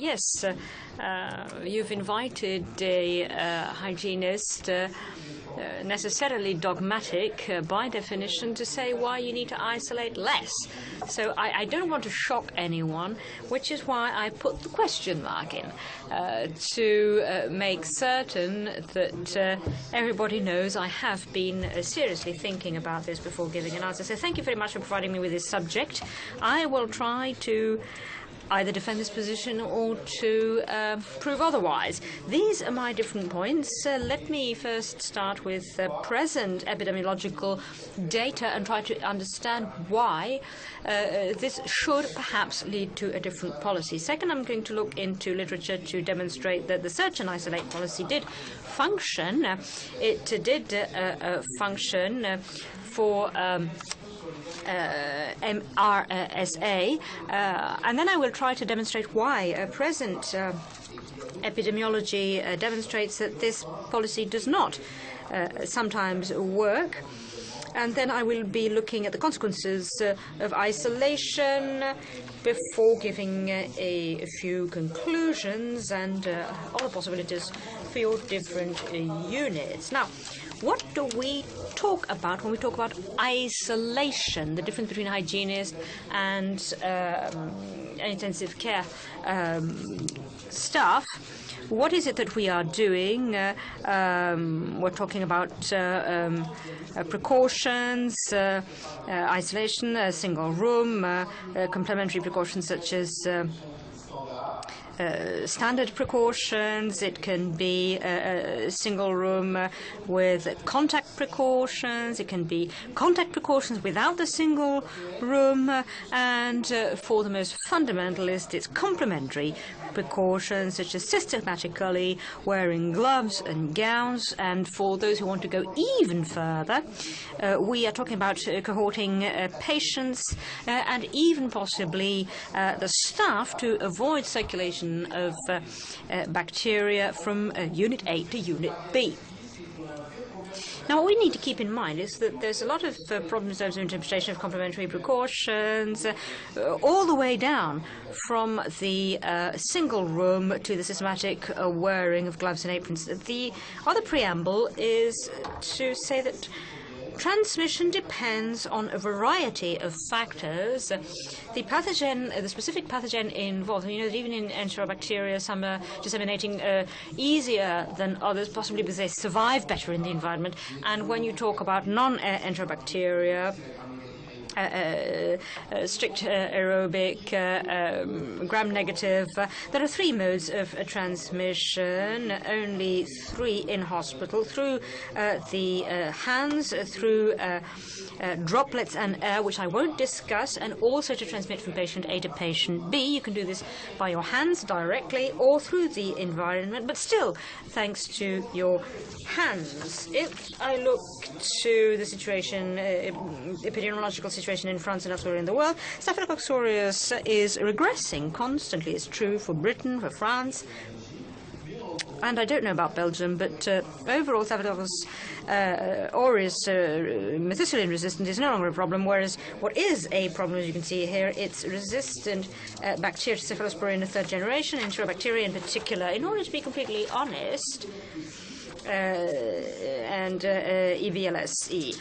Yes, you've invited a hygienist, necessarily dogmatic by definition, to say why you need to isolate less. So I don't want to shock anyone, which is why I put the question mark in, to make certain that everybody knows I have been seriously thinking about this before giving an answer. So thank you very much for providing me with this subject. I will try to either defend this position or to prove otherwise. These are my different points. Let me first start with present epidemiological data and try to understand why this should perhaps lead to a different policy. Second, I'm going to look into literature to demonstrate that the search and isolate policy did function. It did function for MRSA, and then I will try to demonstrate why present epidemiology demonstrates that this policy does not sometimes work. And then I will be looking at the consequences of isolation before giving a few conclusions and other possibilities for your different units. Now, what do we talk about when we talk about isolation, the difference between hygienist and intensive care staff? What is it that we are doing? We're talking about precautions, isolation, a single room, complementary precautions such as standard precautions. It can be a single room with contact precautions. It can be contact precautions without the single room. And for the most fundamentalist, it's complementary precautions such as systematically wearing gloves and gowns. And for those who want to go even further, we are talking about cohorting patients and even possibly the staff to avoid circulation of bacteria from Unit A to Unit B. Now, what we need to keep in mind is that there's a lot of problems in terms of interpretation of complementary precautions, all the way down from the single room to the systematic wearing of gloves and aprons. The other preamble is to say that transmission depends on a variety of factors. The pathogen, the specific pathogen involved, you know that even in enterobacteria, some are disseminating easier than others, possibly because they survive better in the environment. And when you talk about non-enterobacteria, strict aerobic, gram-negative. There are three modes of transmission, only three in hospital, through the hands, through droplets and air, which I won't discuss, and also to transmit from patient A to patient B. You can do this by your hands directly or through the environment, but still thanks to your hands. If I look to the situation, epidemiological situation in France and elsewhere in the world, Staphylococcus aureus is regressing constantly. It's true for Britain, for France, and I don't know about Belgium, but overall Staphylococcus aureus methicillin resistant is no longer a problem, whereas what is a problem, as you can see here, it's resistant bacteria to Cephalosporin third generation, Enterobacteria in particular. In order to be completely honest, and EVLSE.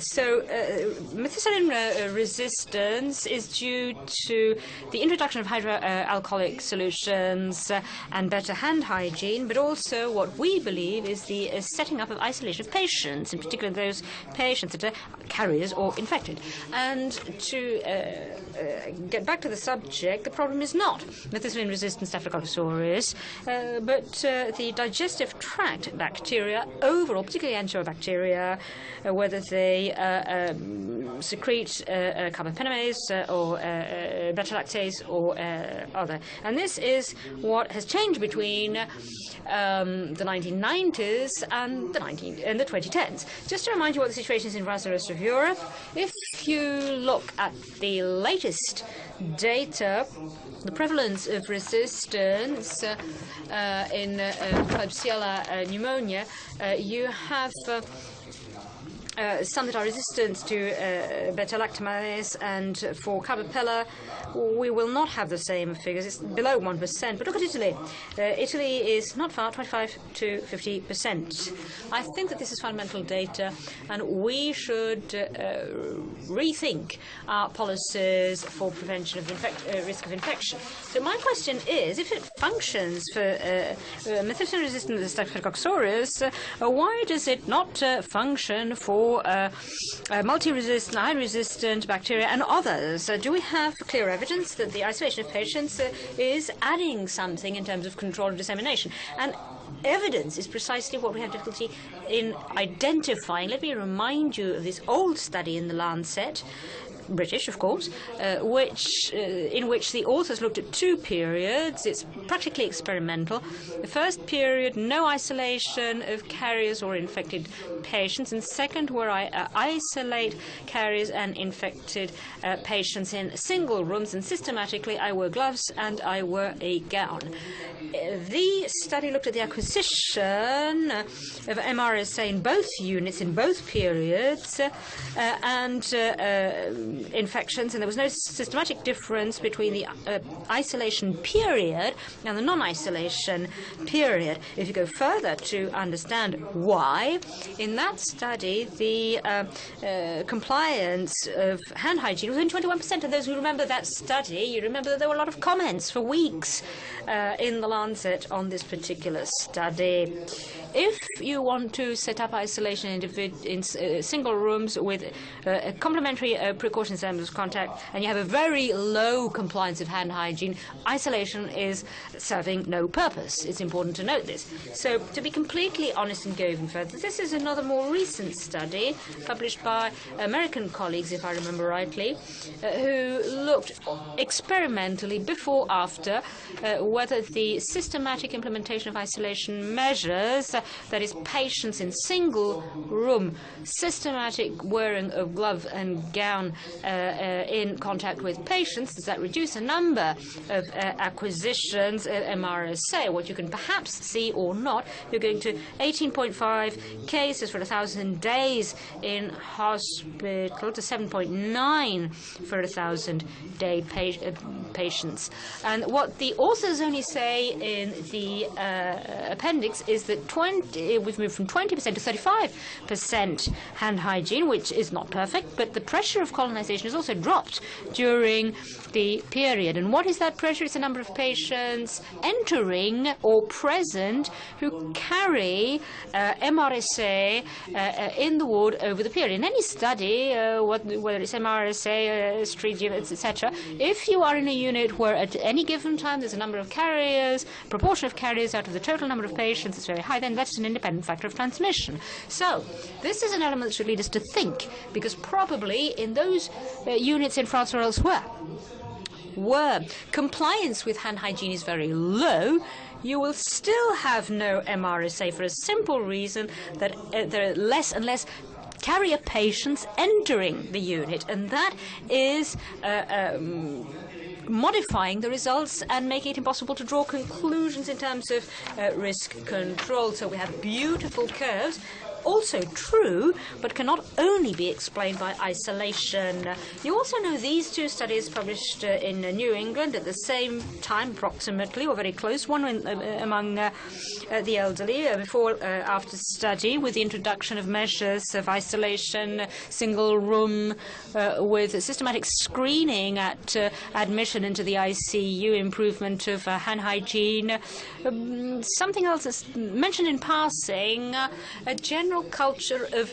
So methicillin resistance is due to the introduction of hydroalcoholic solutions and better hand hygiene, but also what we believe is the setting up of isolation of patients, in particular those patients that are carriers or infected. And to get back to the subject, the problem is not methicillin-resistant Staphylococcus aureus, but the digestive tract bacteria overall, particularly enterobacteria, whether they secrete carbapenemase or beta-lactase or other. And this is what has changed between the 1990s and the 2010s. Just to remind you what the situation is in France and the rest of Europe, if you look at the latest data, the prevalence of resistance in Klebsiella pneumonia, you have some that are resistant to beta-lactamase, and for Cabapella, we will not have the same figures. It's below 1%. But look at Italy. Italy is not far, 25 to 50%. I think that this is fundamental data, and we should rethink our policies for prevention of risk of infection. So my question is, if it functions for methicillin-resistant Staphylococcus aureus, why does it not function for multi-resistant, iron-resistant bacteria and others? Do we have clear evidence that the isolation of patients is adding something in terms of control and dissemination? And evidence is precisely what we have difficulty in identifying. Let me remind you of this old study in the Lancet, British, of course, in which the authors looked at 2 periods. It's practically experimental. The first period, no isolation of carriers or infected patients, and second, where I isolate carriers and infected patients in single rooms, and systematically I wore gloves and I wore a gown. The study looked at the acquisition of MRSA in both units, in both periods, and infections, and there was no systematic difference between the isolation period and the non-isolation period. If you go further to understand why, in that study, the compliance of hand hygiene was only 21%. And those who remember that study, you remember that there were a lot of comments for weeks in the Lancet on this particular study. If you want to set up isolation in single rooms with complementary precautions in terms of contact, and you have a very low compliance of hand hygiene, isolation is serving no purpose. It's important to note this. So, to be completely honest and go even further, this is another more recent study published by American colleagues, if I remember rightly, who looked experimentally before, after, whether the systematic implementation of isolation measures, that is, patients in single room, systematic wearing of glove and gown in contact with patients, does that reduce the number of acquisitions of MRSA? What you can perhaps see or not, you're going to 18.5 cases for 1,000 days in hospital to 7.9 for 1,000-day patients. And what the authors only say in the appendix is that we've moved from 20% to 35% hand hygiene, which is not perfect, but the pressure of colonization has also dropped during the period. And what is that pressure? It's the number of patients entering or present who carry MRSA in the ward over the period. In any study, whether it's MRSA, street units, etc., if you are in a unit where at any given time there's a number of carriers, proportion of carriers out of the total number of patients is very high, then that's an independent factor of transmission. So this is an element that should lead us to think, because probably in those units in France or elsewhere where compliance with hand hygiene is very low, you will still have no MRSA for a simple reason that there are less and less carrier patients entering the unit, and that is modifying the results and making it impossible to draw conclusions in terms of risk control. So we have beautiful curves, also true, but cannot only be explained by isolation. You also know these 2 studies published in New England at the same time, approximately, or very close, one among the elderly, before-after study, with the introduction of measures of isolation, single room, with systematic screening at admission into the ICU, improvement of hand hygiene. Something else is mentioned in passing, a general culture of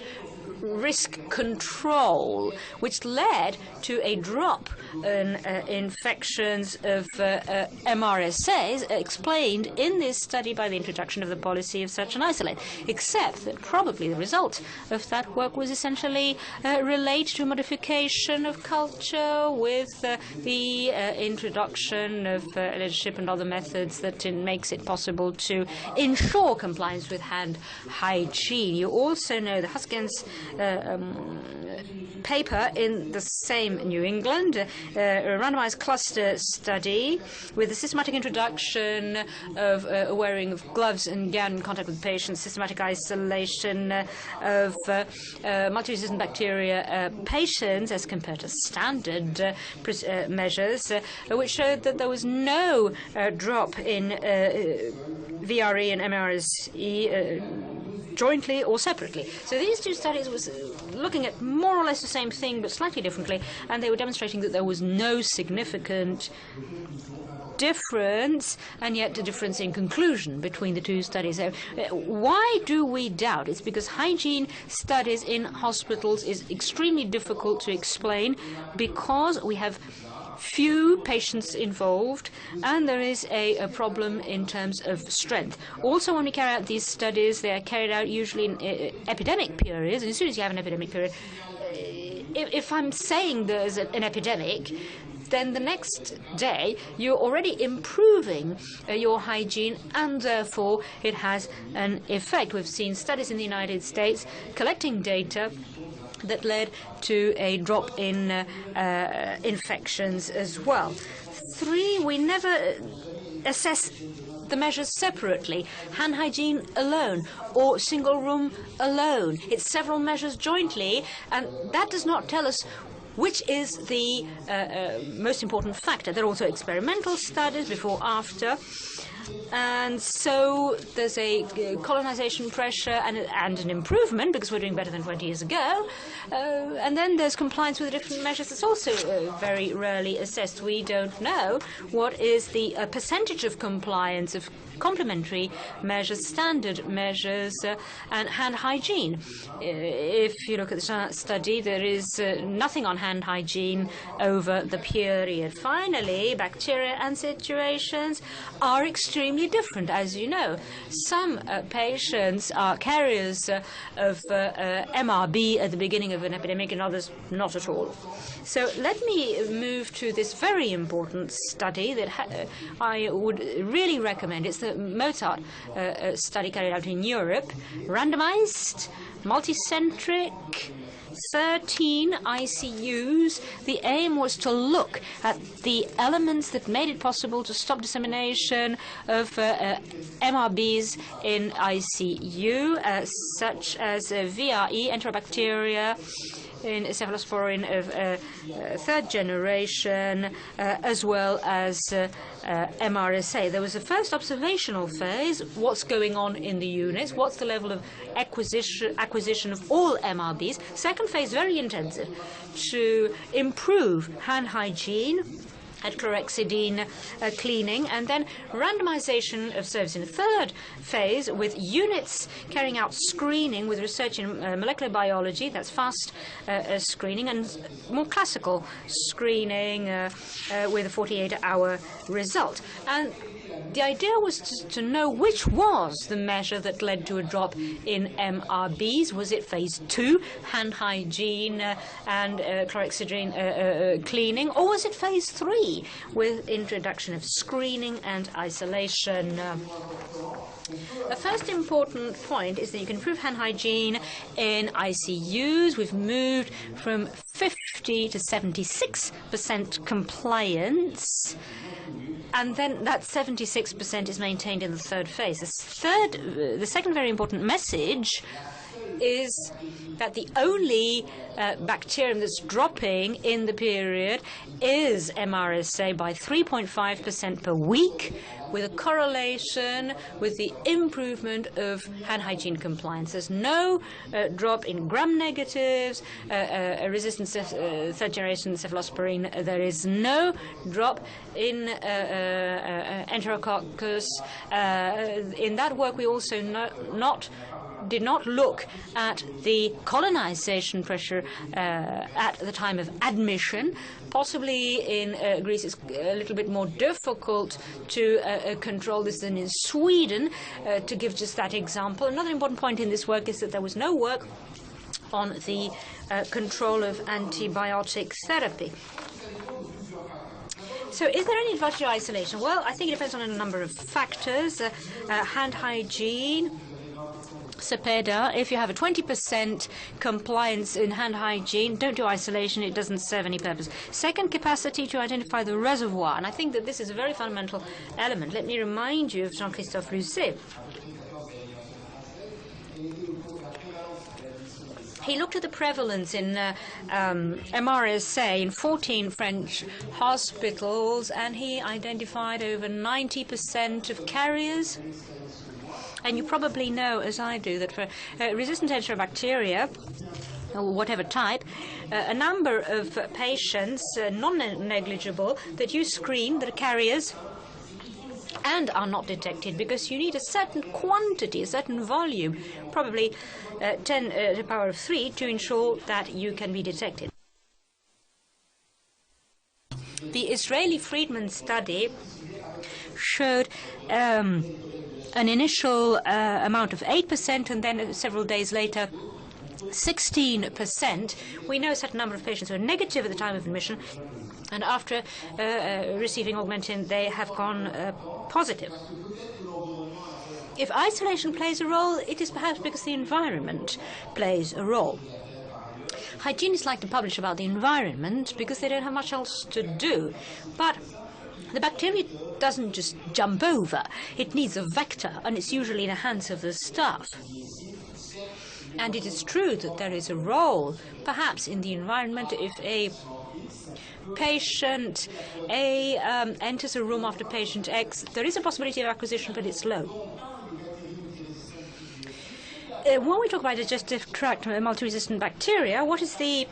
risk control, which led to a drop in infections of MRSAs, explained in this study by the introduction of the policy of search and isolate, except that probably the result of that work was essentially related to modification of culture with the introduction of leadership and other methods that makes it possible to ensure compliance with hand hygiene. You also know the Huskins paper in the same New England, a randomized cluster study with a systematic introduction of wearing of gloves and gown in contact with patients, systematic isolation of multi-resistant bacteria patients as compared to standard measures, which showed that there was no drop in VRE and MRSE jointly or separately. So these two studies was looking at more or less the same thing but slightly differently, and they were demonstrating that there was no significant difference, and yet a difference in conclusion between the two studies. So, why do we doubt? It's because hygiene studies in hospitals is extremely difficult to explain because we have few patients involved, and there is a problem in terms of strength. Also, when we carry out these studies, they are carried out usually in epidemic periods. And as soon as you have an epidemic period, if I'm saying there's an epidemic, then the next day you're already improving your hygiene, and therefore it has an effect. We've seen studies in the United States collecting data that led to a drop in infections as well. 3, we never assess the measures separately, hand hygiene alone or single room alone. It's several measures jointly, and that does not tell us which is the most important factor. There are also experimental studies before, after. And so there's a colonization pressure and an improvement because we're doing better than 20 years ago. And then there's compliance with the different measures that's also very rarely assessed. We don't know what is the percentage of compliance of complementary measures, standard measures, and hand hygiene. If you look at the study, there is nothing on hand hygiene over the period. Finally, bacteria and situations are extremely different, as you know. Some patients are carriers of MRB at the beginning of an epidemic, and others not at all. So let me move to this very important study that I would really recommend. It's the Mozart study carried out in Europe, randomized, multicentric, 13 ICUs. The aim was to look at the elements that made it possible to stop dissemination of MRBs in ICU, such as VRE, enterobacteria, in cephalosporin of third generation, as well as MRSA. There was a first observational phase, what's going on in the units, what's the level of acquisition of all MRBs. Second phase, very intensive, to improve hand hygiene at chlorhexidine cleaning, and then randomization of service in the third phase with units carrying out screening with research in molecular biology, that's fast screening, and more classical screening with a 48-hour result. And the idea was to know which was the measure that led to a drop in MRBs. Was it phase 2, hand hygiene and chlorhexidine cleaning, or was it phase 3 with introduction of screening and isolation? The first important point is that you can improve hand hygiene in ICUs. We've moved from 50 to 76% compliance. And then that 76% is maintained in the third phase. The second very important message is that the only bacterium that's dropping in the period is MRSA by 3.5% per week, with a correlation with the improvement of hand hygiene compliance. There's no drop in gram-negatives, resistant third-generation cephalosporin. There is no drop in Enterococcus. In that work, we also did not look at the colonization pressure at the time of admission. Possibly in Greece it's a little bit more difficult to control this than in Sweden, to give just that example. Another important point in this work is that there was no work on the control of antibiotic therapy. So is there any advantage to isolation? Well, I think it depends on a number of factors. Hand hygiene Cepeda, if you have a 20% compliance in hand hygiene, don't do isolation. It doesn't serve any purpose. Second, capacity to identify the reservoir. And I think that this is a very fundamental element. Let me remind you of Jean-Christophe Lucet. He looked at the prevalence in MRSA in 14 French hospitals, and he identified over 90% of carriers. And you probably know, as I do, that for resistant enterobacteria, or whatever type, a number of patients, non-negligible, that you screen that are carriers and are not detected, because you need a certain quantity, a certain volume, probably 10 to the power of 3, to ensure that you can be detected. The Israeli Friedman study showed an initial amount of 8%, and then several days later 16%. We know a certain number of patients who are negative at the time of admission, and after receiving augmentin, they have gone positive. If isolation plays a role, it is perhaps because the environment plays a role. Hygienists like to publish about the environment because they don't have much else to do. But the bacteria doesn't just jump over. It needs a vector, and it's usually in the hands of the staff. And it is true that there is a role, perhaps, in the environment. If a patient A enters a room after patient X, there is a possibility of acquisition, but it's low. When we talk about digestive tract multi-resistant bacteria, what is the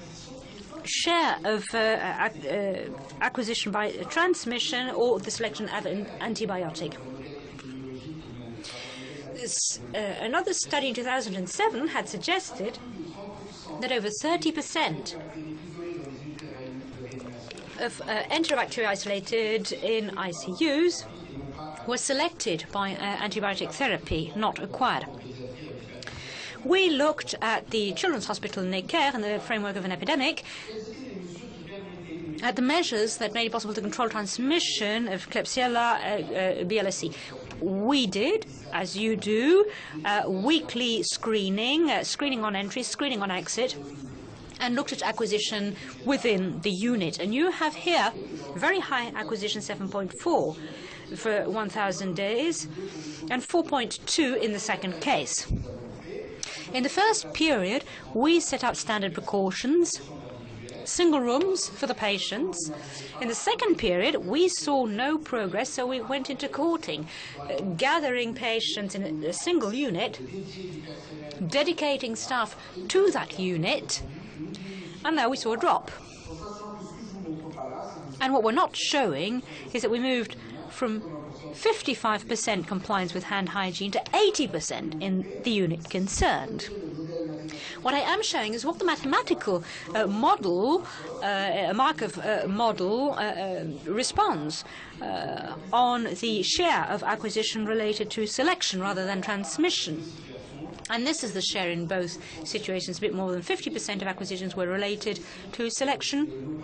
share of acquisition by transmission or the selection of an antibiotic? Another study in 2007 had suggested that over 30% of enterobacteria isolated in ICUs were selected by antibiotic therapy, not acquired. We looked at the Children's Hospital in Necker in the framework of an epidemic, at the measures that made it possible to control transmission of Klebsiella BLSE. We did, as you do, weekly screening, screening on entry, screening on exit, and looked at acquisition within the unit. And you have here very high acquisition, 7.4 for 1,000 days, and 4.2 in the second case. In the first period, we set out standard precautions, single rooms for the patients. In the second period, we saw no progress, so we went into cohorting, gathering patients in a single unit, dedicating staff to that unit, and there we saw a drop. And what we're not showing is that we moved from 55% compliance with hand hygiene to 80% in the unit concerned. What I am showing is what the mathematical model, a Markov model, responds on the share of acquisition related to selection rather than transmission. And this is the share in both situations. A bit more than 50% of acquisitions were related to selection,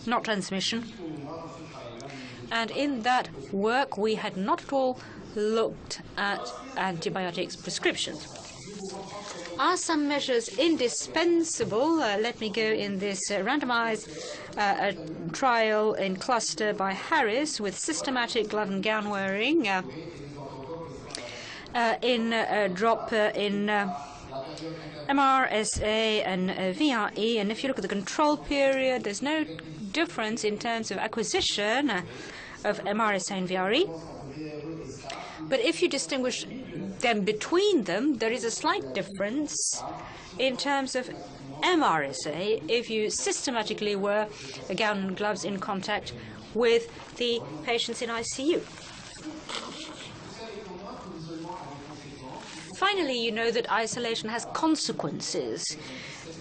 not transmission. And in that work, we had not at all looked at antibiotics prescriptions. Are some measures indispensable? Let me go in this randomized trial in cluster by Harris with systematic glove and gown wearing in drop in MRSA and VRE. And if you look at the control period, there's no difference in terms of acquisition of MRSA and VRE. But if you distinguish them between them, there is a slight difference in terms of MRSA if you systematically wear a gown and gloves in contact with the patients in ICU. Finally, you know that isolation has consequences.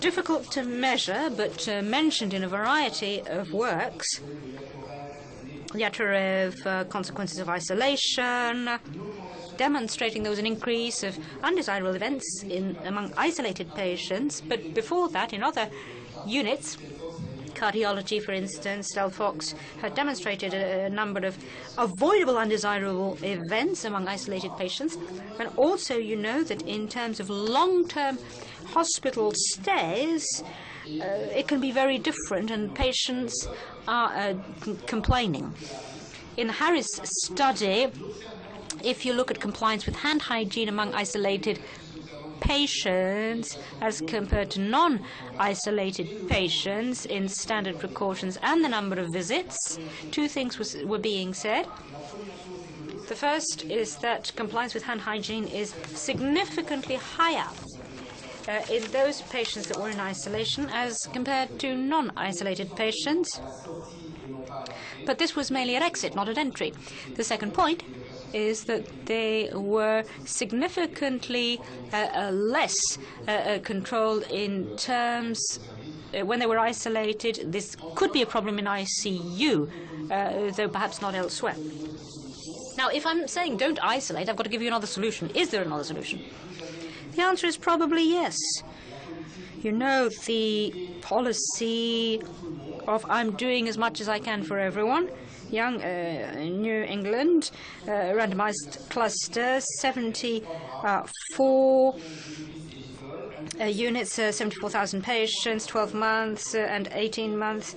Difficult to measure, but mentioned in a variety of works. Yatarev, consequences of isolation, demonstrating there was an increase of undesirable events among isolated patients. But before that, in other units, cardiology, for instance, Fox had demonstrated a number of avoidable undesirable events among isolated patients. And also, you know that in terms of long-term hospital stays, it can be very different, and patients are complaining. In Harris' study, if you look at compliance with hand hygiene among isolated patients as compared to non-isolated patients in standard precautions and the number of visits, two things were being said. The first is that compliance with hand hygiene is significantly higher in those patients that were in isolation as compared to non-isolated patients. But this was mainly at exit, not at entry. The second point is that they were significantly less controlled in terms when they were isolated. This could be a problem in ICU, though perhaps not elsewhere. Now, if I'm saying don't isolate, I've got to give you another solution. Is there another solution? The answer is probably yes. You know, the policy of I'm doing as much as I can for everyone. Young New England, randomized cluster, 74 units, 74,000 patients, 12 months and 18 months.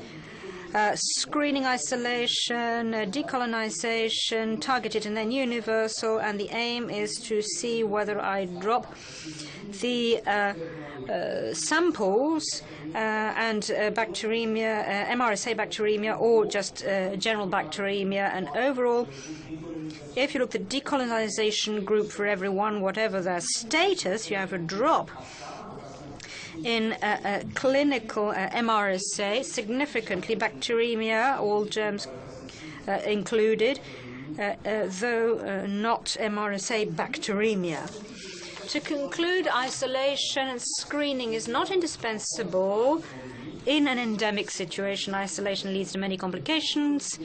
Screening, isolation, decolonization, targeted and then universal, and the aim is to see whether I drop the samples and bacteremia, MRSA bacteremia, or just general bacteremia. And overall, if you look at the decolonization group for everyone, whatever their status, you have a drop in clinical MRSA, significantly bacteremia, all germs included, though not MRSA bacteremia. To conclude, isolation and screening is not indispensable in an endemic situation. Isolation leads to many complications.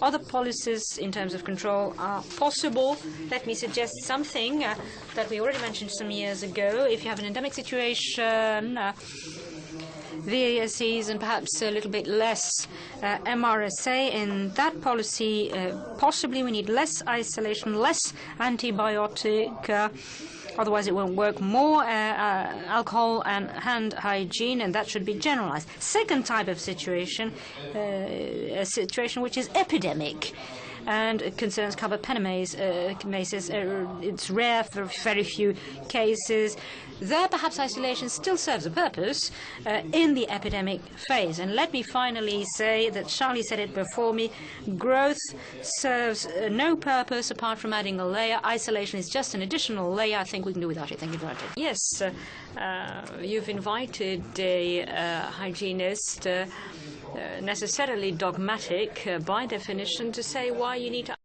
Other policies in terms of control are possible. Let me suggest something that we already mentioned some years ago. If you have an endemic situation, VACs and perhaps a little bit less MRSA, in that policy, possibly we need less isolation, less antibiotic, otherwise it won't work, more alcohol and hand hygiene, and that should be generalized. Second type of situation, a situation which is epidemic, and it concerns carbapenemesis. It's rare for very few cases. There, perhaps isolation still serves a purpose in the epidemic phase. And let me finally say that Charlie said it before me, growth serves no purpose apart from adding a layer. Isolation is just an additional layer. I think we can do without it. Thank you very much. Yes, you've invited a hygienist, necessarily dogmatic by definition, to say why you need to